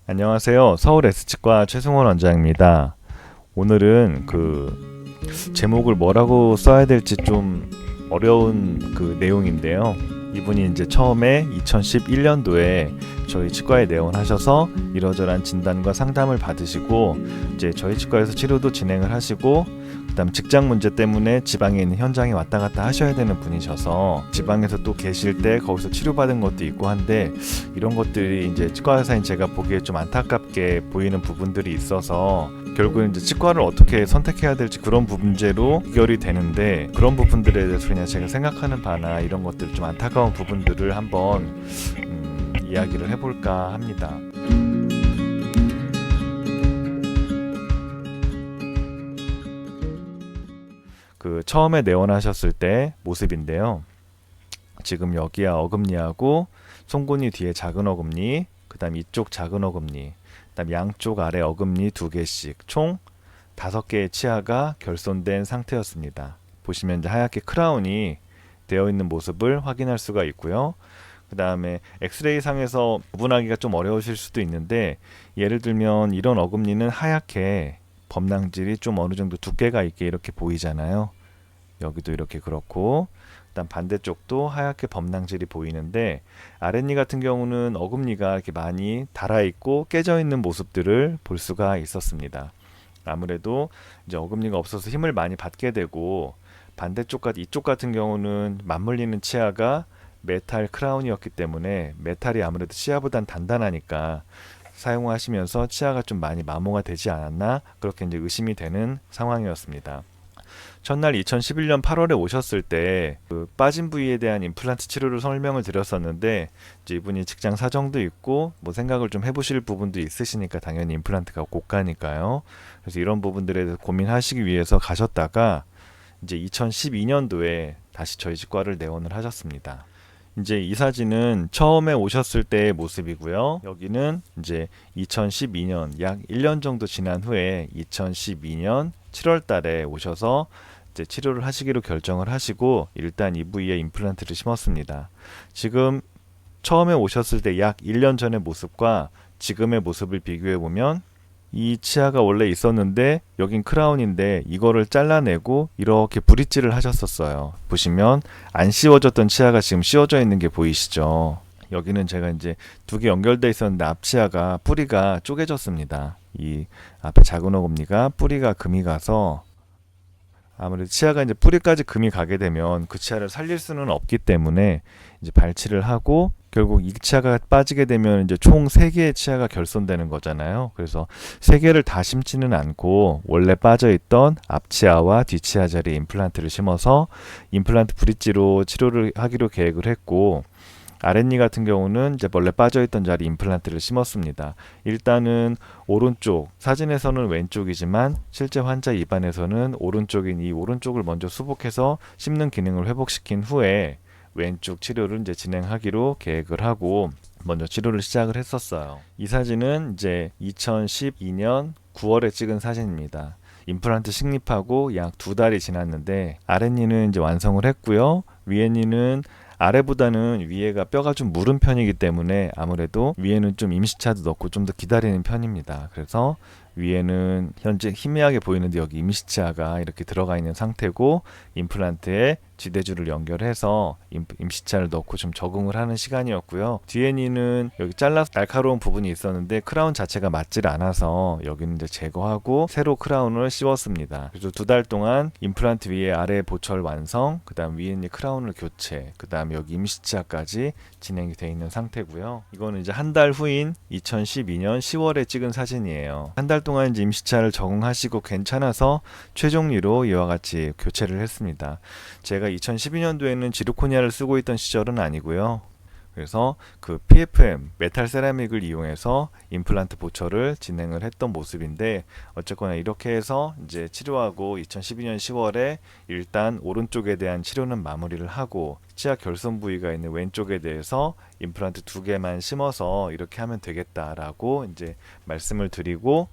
안녕하세요. 서울 S치과 최승원 원장입니다. 오늘은 제목을 뭐라고 써야 될지 좀 어려운 내용인데요. 이분이 이제 처음에 2011년도에 저희 치과에 내원하셔서 이러저러한 진단과 상담을 받으시고 이제 저희 치과에서 치료도 진행을 하시고 그다음 직장 문제 때문에 지방에 있는 현장에 왔다 갔다 하셔야 되는 분이셔서 지방에서 또 계실 때 거기서 치료받은 것도 있고 한데 이런 것들이 이제 치과 의사인 제가 보기에 좀 안타깝게 보이는 부분들이 있어서 결국은 이제 치과를 어떻게 선택해야 될지 그런 문제로 귀결이 되는데 그런 부분들에 대해서 그냥 제가 생각하는 바나 이런 것들 좀 안타까운 부분들을 한번 이야기를 해볼까 합니다. 처음에 내원하셨을 때 모습인데요. 지금 여기야 어금니하고 송곳니 뒤에 작은 어금니, 그 다음 이쪽 작은 어금니, 그 다음 양쪽 아래 어금니 2개씩 총 5개의 치아가 결손된 상태였습니다. 보시면 이제 하얗게 크라운이 되어 있는 모습을 확인할 수가 있고요. 그 다음에 엑스레이 상에서 구분하기가 좀 어려우실 수도 있는데 예를 들면 이런 어금니는 하얗게 범낭질이 좀 어느 정도 두께가 있게 이렇게 보이잖아요. 여기도 이렇게 그렇고 일단 반대쪽도 하얗게 범낭질이 보이는데 아랫니 같은 경우는 어금니가 이렇게 많이 닳아있고 깨져있는 모습들을 볼 수가 있었습니다. 아무래도 이제 어금니가 없어서 힘을 많이 받게 되고 이쪽 같은 경우는 맞물리는 치아가 메탈 크라운이었기 때문에 메탈이 아무래도 치아보단 단단하니까 사용하시면서 치아가 좀 많이 마모가 되지 않았나 그렇게 이제 의심이 되는 상황이었습니다. 첫날 2011년 8월에 오셨을 때 빠진 부위에 대한 임플란트 치료를 설명을 드렸었는데 이제 이분이 직장 사정도 있고 뭐 생각을 좀 해보실 부분도 있으시니까 당연히 임플란트가 고가니까요. 그래서 이런 부분들에 대해서 고민하시기 위해서 가셨다가 이제 2012년도에 다시 저희 치과를 내원을 하셨습니다. 이제 이 사진은 처음에 오셨을 때의 모습이고요. 여기는 이제 2012년 약 1년 정도 지난 후에 2012년 7월 달에 오셔서 이제 치료를 하시기로 결정을 하시고 일단 이 부위에 임플란트를 심었습니다. 지금 처음에 오셨을 때 약 1년 전의 모습과 지금의 모습을 비교해 보면 이 치아가 원래 있었는데 여긴 크라운인데 이거를 잘라내고 이렇게 브릿지를 하셨었어요. 보시면 안 씌워졌던 치아가 지금 씌워져 있는 게 보이시죠? 여기는 제가 이제 2개 연결돼 있었는데 앞치아가 뿌리가 쪼개졌습니다. 이 앞에 작은 어금니가 뿌리가 금이 가서 아무래도 치아가 이제 뿌리까지 금이 가게 되면 그 치아를 살릴 수는 없기 때문에 이제 발치를 하고 결국 이 치아가 빠지게 되면 이제 총 3개의 치아가 결손되는 거잖아요. 그래서 3개를 다 심지는 않고 원래 빠져있던 앞치아와 뒷치아 자리에 임플란트를 심어서 임플란트 브릿지로 치료를 하기로 계획을 했고 아랫니 같은 경우는 이제 원래 빠져있던 자리 임플란트를 심었습니다. 일단은 오른쪽, 사진에서는 왼쪽이지만 실제 환자 입안에서는 오른쪽인 이 오른쪽을 먼저 수복해서 심는 기능을 회복시킨 후에 왼쪽 치료를 이제 진행하기로 계획을 하고 먼저 치료를 시작을 했었어요. 이 사진은 이제 2012년 9월에 찍은 사진입니다. 임플란트 식립하고 약 2달이 지났는데 아랫니는 이제 완성을 했고요. 위에니는 아래보다는 위에가 뼈가 좀 무른 편이기 때문에 아무래도 위에는 좀 임시차도 넣고 좀 더 기다리는 편입니다. 그래서 위에는 현재 희미하게 보이는데 여기 임시차가 이렇게 들어가 있는 상태고 임플란트에 지대줄을 연결해서 임시차를 넣고 좀 적응을 하는 시간이었고요. 뒤에는 여기 잘라서 날카로운 부분이 있었는데 크라운 자체가 맞질 않아서 여기는 이제 제거하고 새로 크라운을 씌웠습니다. 그래서 2달 동안 임플란트 위에 아래 보철 완성, 그 다음 위에 있는 크라운을 교체, 그 다음 여기 임시차까지 진행이 되어 있는 상태고요. 이거는 이제 한 달 후인 2012년 10월에 찍은 사진이에요. 한 달 동안 이제 임시차를 적응하시고 괜찮아서 최종리로 이와 같이 교체를 했습니다. 제가 2012년도에는 지르코니아를 쓰고 있던 시절은 아니고요. 그래서 PFM 메탈 세라믹을 이용해서 임플란트 보철을 진행을 했던 모습인데 어쨌거나 이렇게 해서 이제 치료하고 2012년 10월에 일단 오른쪽에 대한 치료는 마무리를 하고 치아 결손 부위가 있는 왼쪽에 대해서 임플란트 2개만 심어서 이렇게 하면 되겠다라고 이제 말씀을 드리고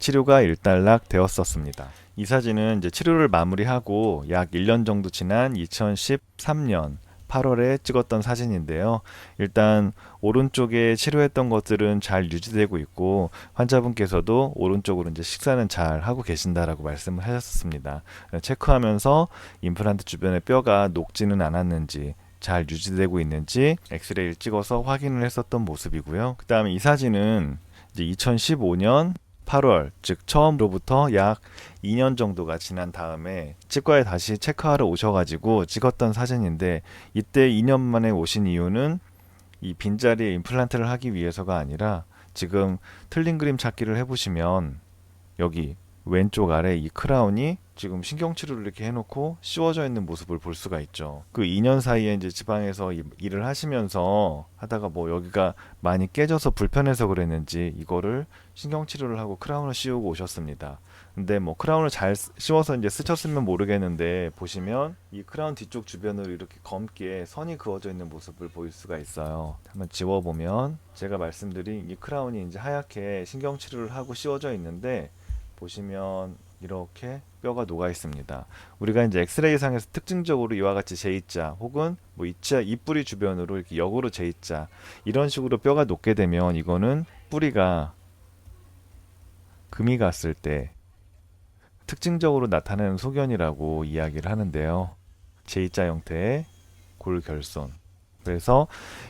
치료가 일단락 되었었습니다. 이 사진은 이제 치료를 마무리하고 약 1년 정도 지난 2013년 8월에 찍었던 사진인데요. 일단 오른쪽에 치료했던 것들은 잘 유지되고 있고 환자분께서도 오른쪽으로 이제 식사는 잘 하고 계신다라고 말씀을 하셨습니다. 체크하면서 임플란트 주변에 뼈가 녹지는 않았는지 잘 유지되고 있는지 엑스레이를 찍어서 확인을 했었던 모습이고요. 그 다음에 이 사진은 이제 2015년 8월, 즉 처음으로부터 약 2년 정도가 지난 다음에 치과에 다시 체크하러 오셔가지고 찍었던 사진인데, 이때 2년 만에 오신 이유는 이 빈자리에 임플란트를 하기 위해서가 아니라, 지금 틀린 그림 찾기를 해보시면 여기 왼쪽 아래 이 크라운이 지금 신경치료를 이렇게 해놓고 씌워져 있는 모습을 볼 수가 있죠. 그 2년 사이에 이제 지방에서 일을 하시면서 하다가 뭐 여기가 많이 깨져서 불편해서 그랬는지 이거를 신경치료를 하고 크라운을 씌우고 오셨습니다. 근데 뭐 크라운을 잘 씌워서 이제 쓰셨으면 모르겠는데, 보시면 이 크라운 뒤쪽 주변으로 이렇게 검게 선이 그어져 있는 모습을 보일 수가 있어요. 한번 지워보면 제가 말씀드린 이 크라운이 이제 하얗게 신경치료를 하고 씌워져 있는데, 보시면 이렇게 뼈가 녹아 있습니다. 우리가 이제 엑스레이 상에서 특징적으로 이와 같이 J자 혹은 뭐 이자 입뿌리 주변으로 이렇게 역으로 J자 이런 식으로 뼈가 녹게 되면 이거는 뿌리가 금이 갔을 때 특징적으로 나타나는 소견이라고 이야기를 하는데요. J자 형태의 골결손. 그래서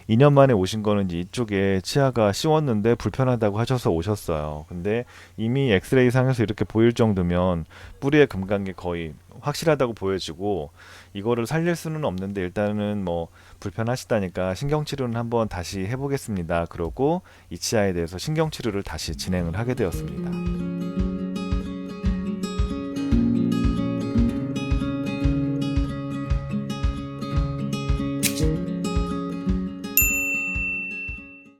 2년 만에 오신 거는 이제 이쪽에 치아가 씌웠는데 불편하다고 하셔서 오셨어요. 근데 이미 엑스레이 상에서 이렇게 보일 정도면 뿌리의 금관계 거의 확실하다고 보여지고, 이거를 살릴 수는 없는데 일단은 뭐 불편하시다니까 신경치료는 한번 다시 해보겠습니다. 그러고 이 치아에 대해서 신경치료를 다시 진행을 하게 되었습니다.